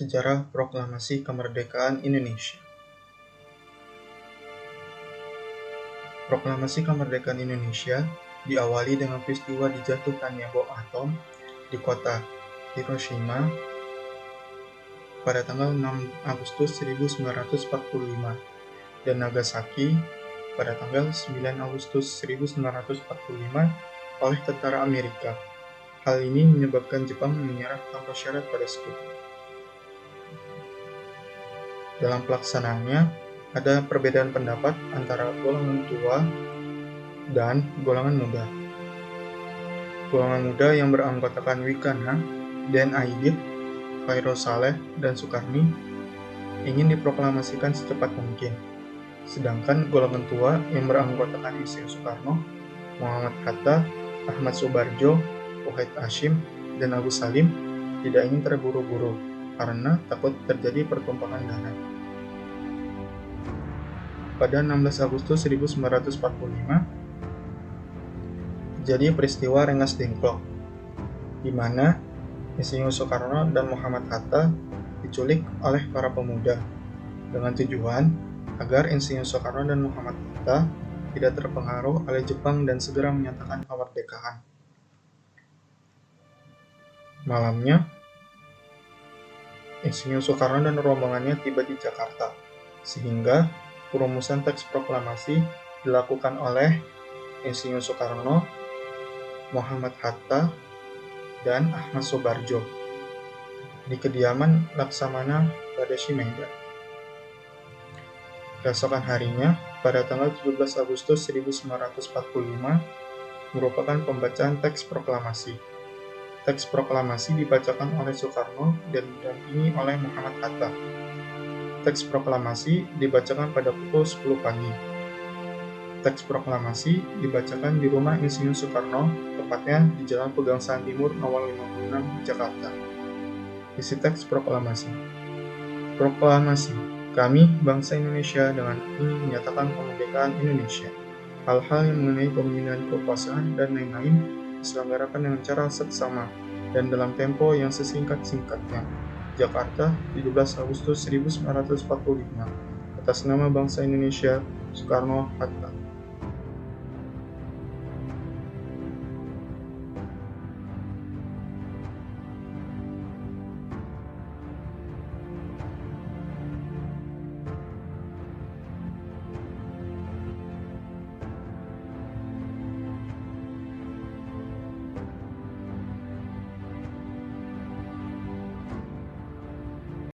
Sejarah Proklamasi Kemerdekaan Indonesia. Proklamasi Kemerdekaan Indonesia diawali dengan peristiwa dijatuhkannya bom atom di kota Hiroshima pada tanggal 6 Agustus 1945 dan Nagasaki pada tanggal 9 Agustus 1945 oleh tentara Amerika. Hal ini menyebabkan Jepang menyerah tanpa syarat pada sekutu. Dalam pelaksanaannya, ada perbedaan pendapat antara golongan tua dan golongan muda. Golongan muda yang beranggotakan Wikana, Den Aidit, Khairul Saleh, dan Sukarni ingin diproklamasikan secepat mungkin. Sedangkan golongan tua yang beranggotakan Insinyur Soekarno, Muhammad Hatta, Ahmad Soebardjo, Wahid Hasyim, dan Agus Salim tidak ingin terburu-buru karena takut terjadi pertumpahan darah. Pada 16 Agustus 1945, terjadi peristiwa Rengas Dengklok, di mana Insinyur Soekarno dan Muhammad Hatta diculik oleh para pemuda, dengan tujuan agar Insinyur Soekarno dan Muhammad Hatta tidak terpengaruh oleh Jepang dan segera menyatakan kemerdekaan. Malamnya, Insinyur Soekarno dan rombongannya tiba di Jakarta, sehingga perumusan teks proklamasi dilakukan oleh Insinyur Soekarno, Muhammad Hatta, dan Ahmad Soebardjo di kediaman Laksamana Tadashi Meida. Keesokan harinya, pada tanggal 17 Agustus 1945, merupakan pembacaan teks proklamasi. Teks proklamasi dibacakan oleh Soekarno dan didampingi oleh Muhammad Hatta. Teks proklamasi dibacakan pada pukul 10 pagi. Teks proklamasi dibacakan di rumah Insinyur Soekarno, tepatnya di Jalan Pegangsaan Timur Nomor 56, Jakarta. Isi teks proklamasi. Proklamasi. Kami, bangsa Indonesia, dengan ini menyatakan kemerdekaan Indonesia. Hal-hal yang mengenai pemilihan kekuasaan dan lain-lain diselenggarakan dengan cara seksama dan dalam tempo yang sesingkat-singkatnya. Jakarta, 17 Agustus 1945. Atas nama bangsa Indonesia, Soekarno Hatta.